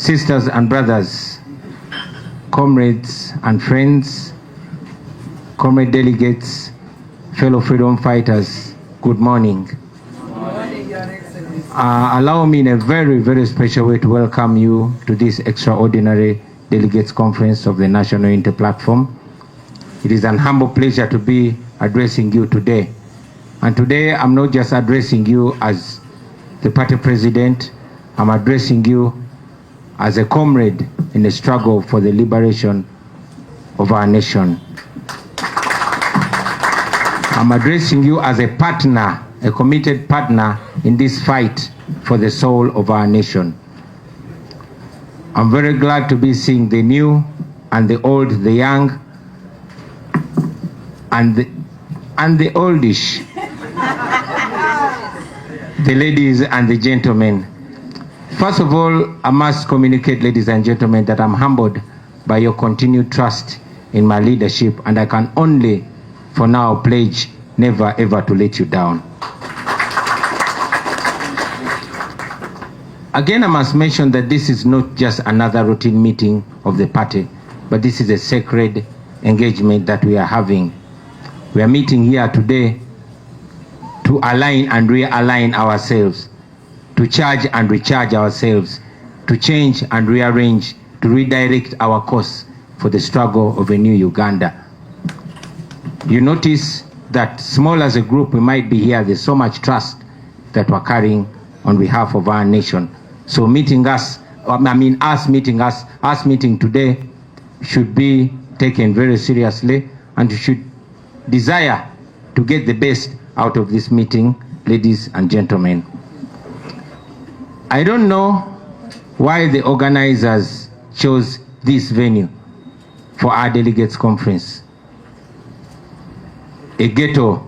sisters and brothers, comrades and friends, comrade delegates, fellow freedom fighters, good morning. Good morning, Your Excellency. Allow me in a very, very special way to welcome you to this extraordinary delegates conference of the National Unity Platform. It is an humble pleasure to be addressing you today. And today I'm not just addressing you as the party president, I'm addressing you as a comrade in the struggle for the liberation of our nation. I'm addressing you as a partner, a committed partner in this fight for the soul of our nation. I'm very glad to be seeing the new and the old, the young and the oldish, the ladies and the gentlemen. First of all, I must communicate, ladies and gentlemen, that I'm humbled by your continued trust in my leadership, and I can only, for now, pledge never ever to let you down. Again, I must mention that this is not just another routine meeting of the party, but this is a sacred engagement that we are having. We are meeting here today to align and realign ourselves, to charge and recharge ourselves, to change and rearrange, to redirect our course for the struggle of a new Uganda. You notice that small as a group we might be here, there's so much trust that we're carrying on behalf of our nation. So meeting us, us meeting today should be taken very seriously, and you should desire to get the best out of this meeting, ladies and gentlemen. I don't know why the organizers chose this venue for our delegates conference. A ghetto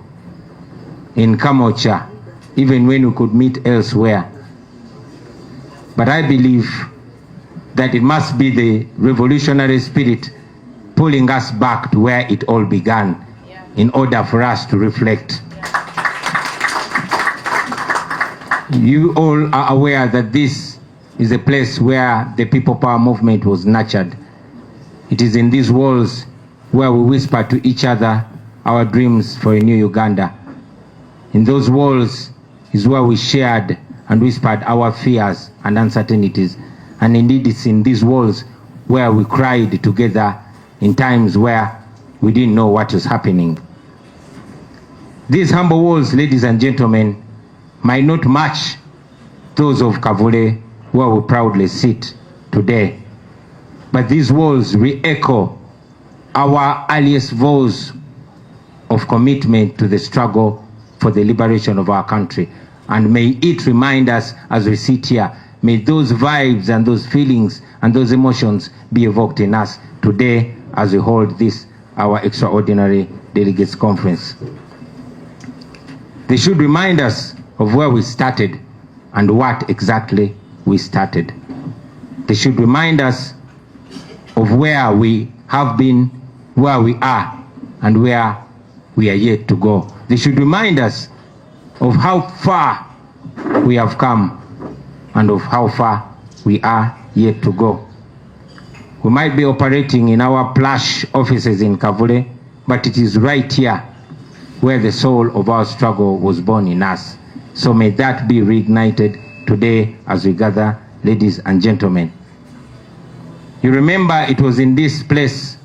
in Kamwokya, even when we could meet elsewhere. But I believe that it must be the revolutionary spirit pulling us back to where it all began in order for us to reflect. You all are aware that this is a place where the People Power movement was nurtured. It is in these walls where we whisper to each other our dreams for a new Uganda. In those walls is where we shared and whispered our fears and uncertainties. And indeed, it's in these walls where we cried together in times where we didn't know what was happening. These humble walls, ladies and gentlemen, might not match those of Kavule, where we proudly sit today. But these walls re-echo our earliest vows of commitment to the struggle for the liberation of our country. And may it remind us as we sit here, may those vibes and those feelings and those emotions be evoked in us today as we hold this, our extraordinary delegates conference. They should remind us of where we started and what exactly we started. They should remind us of where we have been, where we are, and where we are yet to go. They should remind us of how far we have come and of how far we are yet to go. We might be operating in our plush offices in Kavule, but it is right here where the soul of our struggle was born in us. So may that be reignited today as we gather, ladies and gentlemen. You remember it was in this place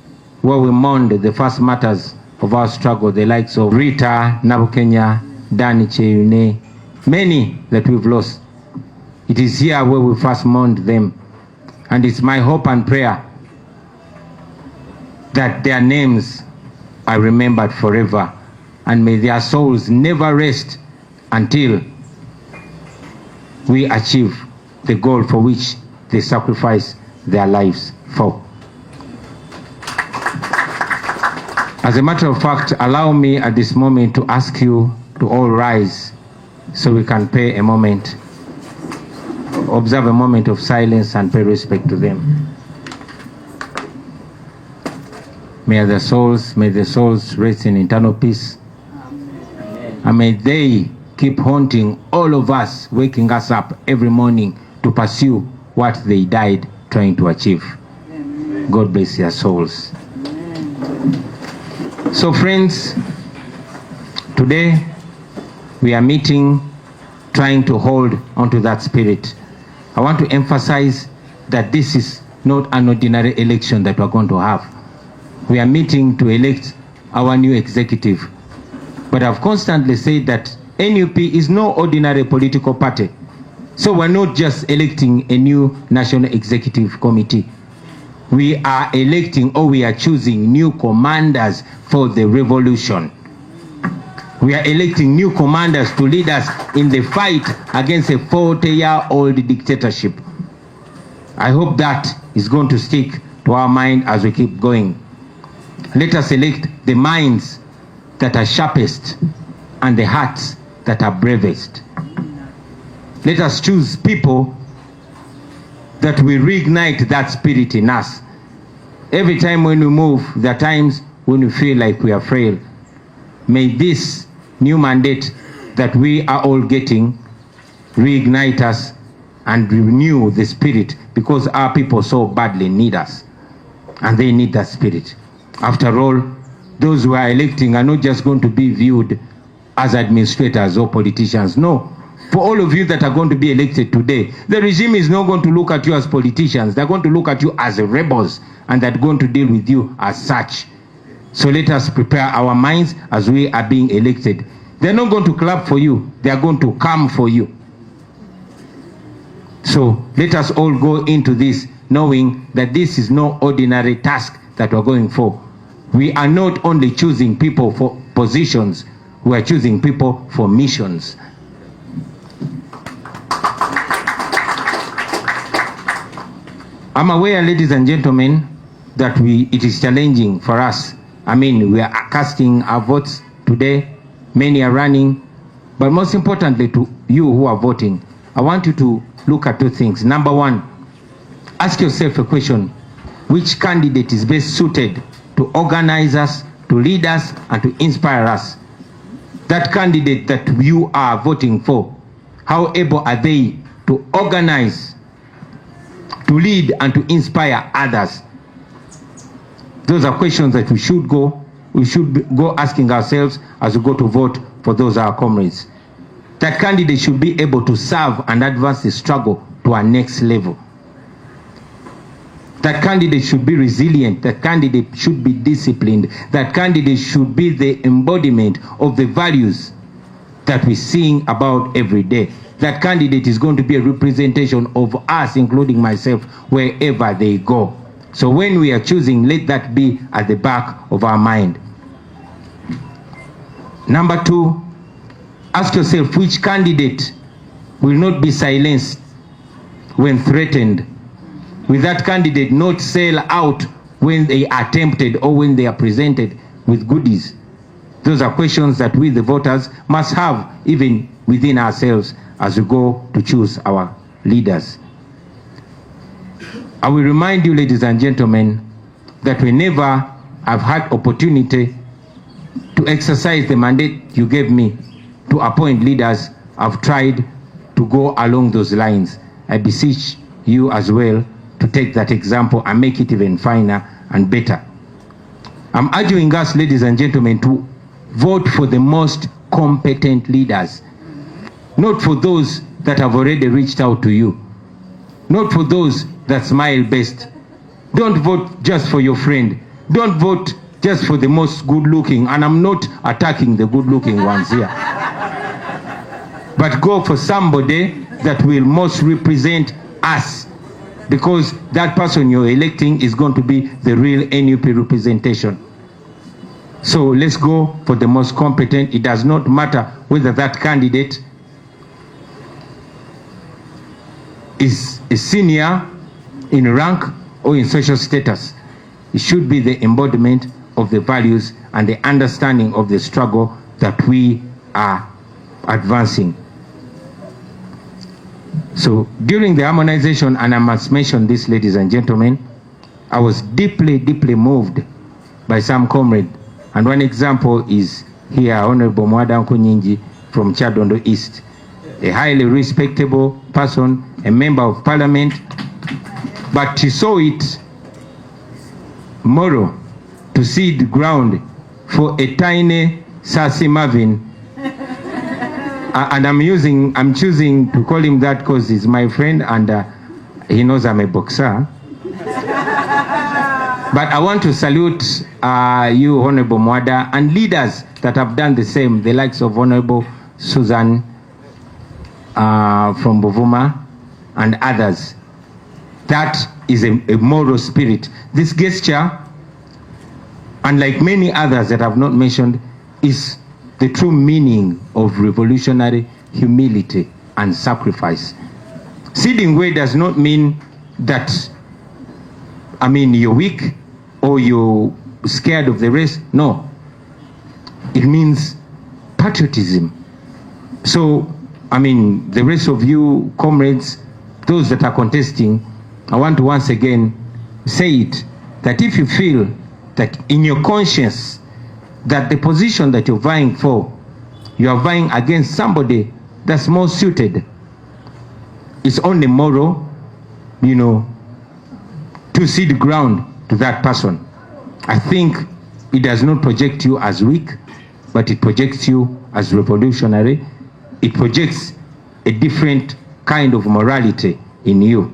where we mourned the first martyrs of our struggle, the likes of Rita, Nabukenya, Dani Cheyune, many that we've lost. It is here where we first mourned them. And it's my hope and prayer that their names are remembered forever, and may their souls never rest until we achieve the goal for which they sacrifice their lives for. As a matter of fact, allow me at this moment to ask you to all rise so we can pay a moment, observe a moment of silence and pay respect to them. May the souls rest in eternal peace. And may they keep haunting all of us, waking us up every morning to pursue what they died trying to achieve. God bless your souls. So friends, today we are meeting trying to hold onto that spirit. I want to emphasize that this is not an ordinary election that we're going to have. We are meeting to elect our new executive. But I've constantly said that NUP is no ordinary political party. So we're not just electing a new National Executive Committee. We are electing, or we are choosing new commanders for the revolution. We are electing new commanders to lead us in the fight against a 40-year-old dictatorship. I hope that is going to stick to our mind as we keep going. Let us elect the minds that are sharpest and the hearts that are bravest. Let us choose people that will reignite that spirit in us. Every time when we move, there are times when we feel like we are frail. May this new mandate that we are all getting reignite us and renew the spirit, because our people so badly need us and they need that spirit. After all, those who are electing are not just going to be viewed as administrators or politicians. No. For all of you that are going to be elected today, the regime is not going to look at you as politicians. They're going to look at you as rebels, and they're going to deal with you as such. So let us prepare our minds as we are being elected. They're not going to clap for you. They are going to come for you. So let us all go into this knowing that this is no ordinary task that we're going for. We are not only choosing people for positions, we are choosing people for missions. I'm aware, ladies and gentlemen, that it is challenging for us. I mean, we are casting our votes today. Many are running. But most importantly, to you who are voting, I want you to look at two things. Number one, ask yourself a question. Which candidate is best suited to organize us, to lead us, and to inspire us? That candidate that you are voting for, how able are they to organize, to lead, and to inspire others? Those are questions that we should go asking ourselves as we go to vote for those our comrades. That candidate should be able to serve and advance the struggle to our next level. That candidate should be resilient. That candidate should be disciplined. That candidate should be the embodiment of the values that we sing about every day. That candidate is going to be a representation of us, including myself, wherever they go. So when we are choosing, let that be at the back of our mind. Number two, ask yourself which candidate will not be silenced when threatened. Will that candidate not sell out when they are tempted or when they are presented with goodies? Those are questions that we, the voters, must have even within ourselves as we go to choose our leaders. I will remind you, ladies and gentlemen, that whenever I've had opportunity to exercise the mandate you gave me to appoint leaders, I've tried to go along those lines. I beseech you as well to take that example and make it even finer and better. I'm urging us, ladies and gentlemen, to vote for the most competent leaders, not for those that have already reached out to you, not for those that smile best. Don't vote just for your friend. Don't vote just for the most good-looking, and I'm not attacking the good-looking ones here. But go for somebody that will most represent us, because that person you're electing is going to be the real NUP representation. So let's go for the most competent. It does not matter whether that candidate is a senior in rank or in social status. It should be the embodiment of the values and the understanding of the struggle that we are advancing. So during the harmonization, and I must mention this, ladies and gentlemen, I was deeply, deeply moved by some comrade. And one example is here, Honorable Mwada Nkunyinji from Chadondo East, a highly respectable person, a member of parliament, But he saw it moral to seed ground for a tiny Sassy Marvin. And I'm choosing to call him that because he's my friend and he knows I'm a boxer. But I want to salute you, Honorable Mwada, and leaders that have done the same, the likes of Honorable Susan from Buvuma and others. That is a moral spirit. This gesture, unlike many others that I've not mentioned, is the true meaning of revolutionary humility and sacrifice. Ceding way does not mean that, you're weak or you're scared of the race. No. It means patriotism. So, the rest of you comrades, those that are contesting, I want to once again say it, that if you feel that in your conscience that the position that you're vying for, you are vying against somebody that's more suited, it's only moral, to cede ground to that person. I think it does not project you as weak, but it projects you as revolutionary. It projects a different kind of morality in you.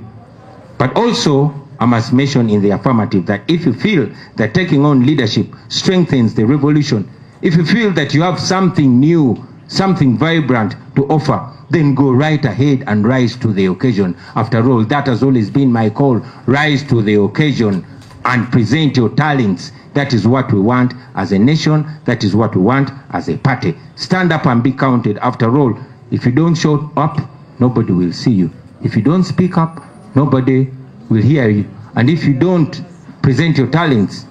But also, I must mention in the affirmative that if you feel that taking on leadership strengthens the revolution, if you feel that you have something new, something vibrant to offer, then go right ahead and rise to the occasion. After all, that has always been my call. Rise to the occasion and present your talents. That is what we want as a nation. That is what we want as a party. Stand up and be counted. After all, if you don't show up, nobody will see you. If you don't speak up, nobody will hear you. And if you don't present your talents,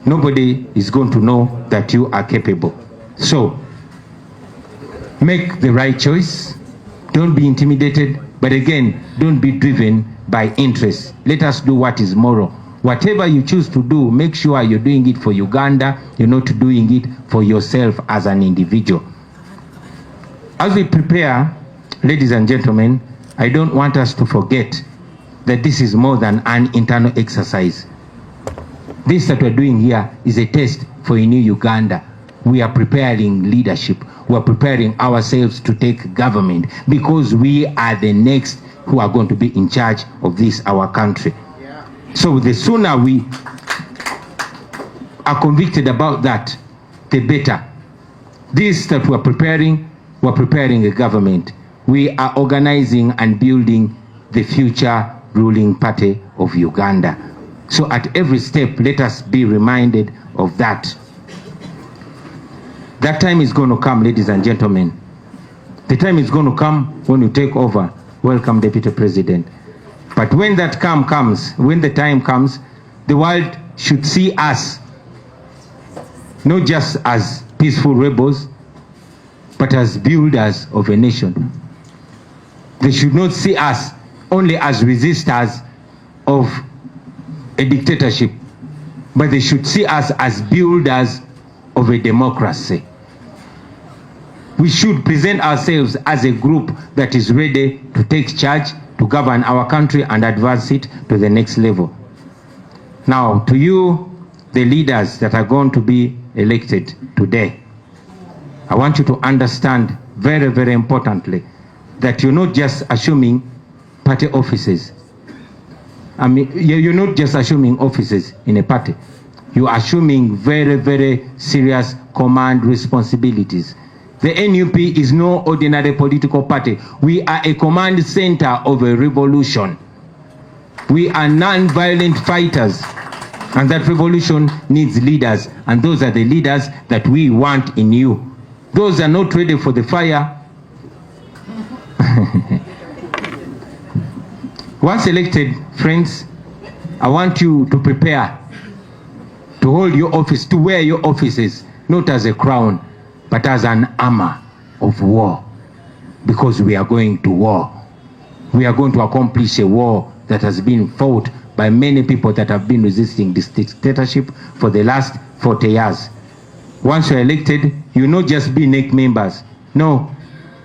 nobody is going to know that you are capable. So, make the right choice. Don't be intimidated. But again, don't be driven by interest. Let us do what is moral. Whatever you choose to do, make sure you're doing it for Uganda. You're not doing it for yourself as an individual. As we prepare, ladies and gentlemen, I don't want us to forget that this is more than an internal exercise. This that we're doing here is a test for a new Uganda. We are preparing leadership. We're preparing ourselves to take government because we are the next who are going to be in charge of this, our country. Yeah. So the sooner we are convicted about that, the better. This that we're preparing a government. We are organizing and building the future ruling party of Uganda. So at every step, let us be reminded of that. That time is going to come, ladies and gentlemen. The time is going to come when you take over. Welcome, Deputy President. But when that time comes, the world should see us not just as peaceful rebels, but as builders of a nation. They should not see us only as resistors of a dictatorship, but they should see us as builders of a democracy. We should present ourselves as a group that is ready to take charge, to govern our country and advance it to the next level. Now, to you, the leaders that are going to be elected today, I want you to understand very, very importantly that you're not just assuming party offices. You're not just assuming offices in a party. You're assuming very, very serious command responsibilities. The NUP is no ordinary political party. We are a command center of a revolution. We are non-violent fighters. And that revolution needs leaders. And those are the leaders that we want in you. Those are not ready for the fire. Once elected, friends, I want you to prepare to hold your office, to wear your offices, not as a crown, but as an armor of war. Because we are going to war. We are going to accomplish a war that has been fought by many people that have been resisting this dictatorship for the last 40 years. Once you're elected, you not just be NEC members. No,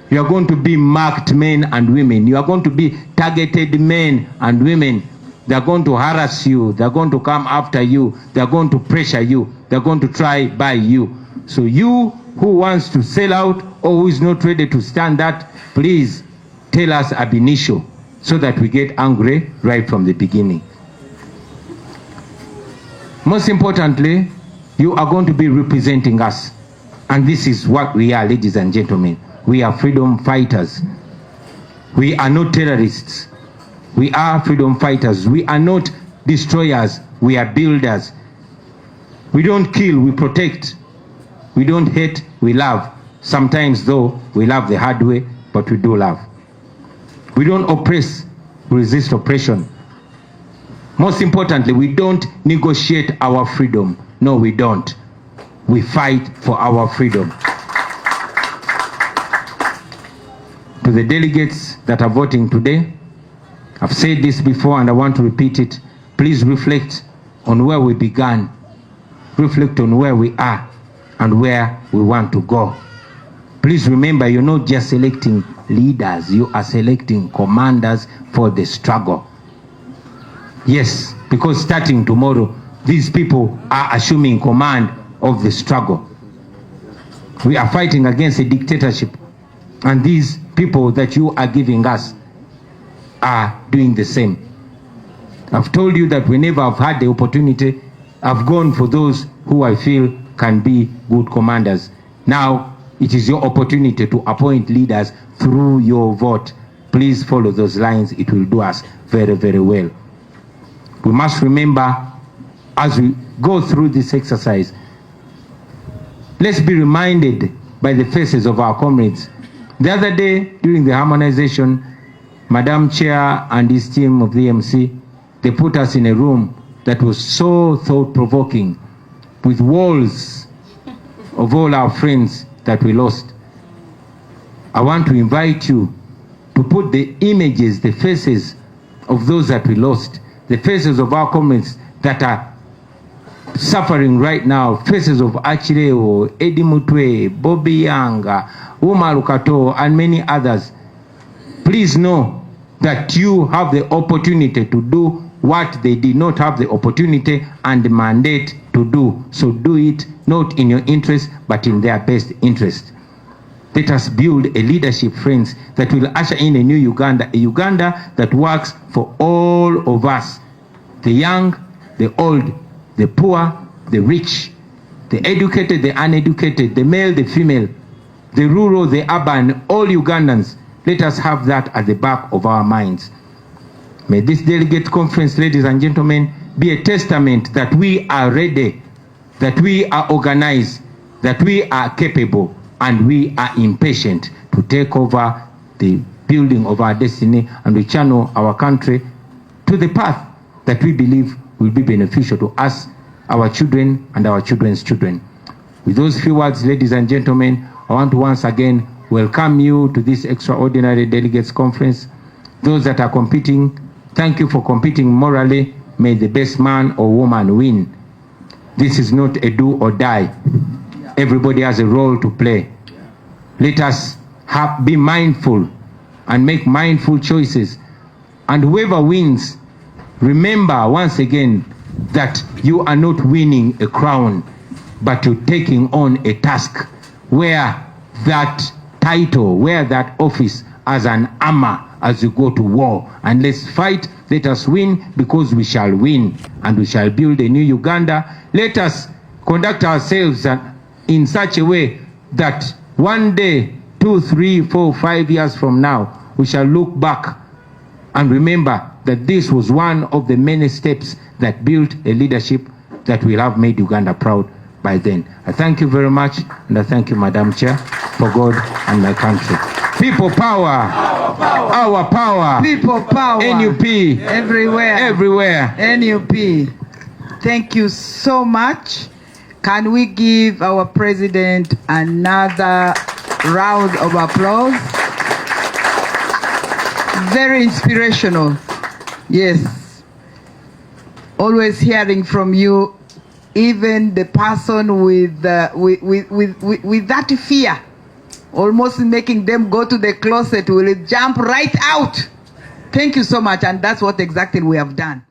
you are going to be marked men and women. You are going to be targeted men and women They're going to harass you. They're going to come after you. They're going to pressure you. They're going to try by you. So you who wants to sell out or who is not ready to stand that, please tell us ab initio so that we get angry right from the beginning. Most importantly, you are going to be representing us. And this is what we are, ladies and gentlemen. We are freedom fighters. We are not terrorists. We are freedom fighters. We are not destroyers. We are builders. We don't kill, we protect. We don't hate, we love. Sometimes though, we love the hard way, but we do love. We don't oppress, we resist oppression. Most importantly, we don't negotiate our freedom. No, we don't. We fight for our freedom. To the delegates that are voting today, I've said this before and I want to repeat it. Please reflect on where we began. Reflect on where we are and where we want to go. Please remember, you're not just selecting leaders, you are selecting commanders for the struggle. Yes, because starting tomorrow, these people are assuming command of the struggle. We are fighting against a dictatorship, and these people that you are giving us are doing the same. I've told you that whenever I've had the opportunity, I've gone for those who I feel can be good commanders. Now, it is your opportunity to appoint leaders through your vote. Please follow those lines. It will do us very, very well. We must remember as we go through this exercise, let's be reminded by the faces of our comrades. The other day, during the harmonization, Madam Chair and his team of the MC, they put us in a room that was so thought-provoking, with walls of all our friends that we lost. I want to invite you to put the images, the faces of those that we lost, the faces of our comrades that are suffering right now, faces of H.E Mutwe, Bobi Yanga, Umaru Kato, and many others. Please know that you have the opportunity to do what they did not have the opportunity and the mandate to do. So do it not in your interest, but in their best interest. Let us build a leadership, friends, that will usher in a new Uganda, a Uganda that works for all of us, the young, the old, the poor, the rich, the educated, the uneducated, the male, the female, the rural, the urban, all Ugandans. Let us have that at the back of our minds. May this delegate conference, ladies and gentlemen, be a testament that we are ready, that we are organized, that we are capable, and we are impatient to take over the building of our destiny and we channel our country to the path that we believe will be beneficial to us, our children, and our children's children. With those few words, ladies and gentlemen, I want to once again welcome you to this extraordinary delegates conference. Those that are competing, thank you for competing morally. May the best man or woman win. This is not a do or die. Everybody has a role to play. Let us be mindful and make mindful choices. And whoever wins, remember once again that you are not winning a crown, but you're taking on a task where that title, where that office as an armor as you go to war. And let's fight, let us win, because we shall win and we shall build a new Uganda. Let us conduct ourselves in such a way that one day, 2, 3, 4, 5 years from now, we shall look back and remember that this was one of the many steps that built a leadership that will have made Uganda proud by then. I thank you very much, and I thank you, Madam Chair, for God and my country. People power. Our power. People power. NUP. Everywhere. Everywhere. NUP. Thank you so much. Can we give our president another round of applause? Very inspirational. Yes. Always hearing from you, even the person with that fear, almost making them go to the closet, will jump right out. Thank you so much, and that's what exactly we have done.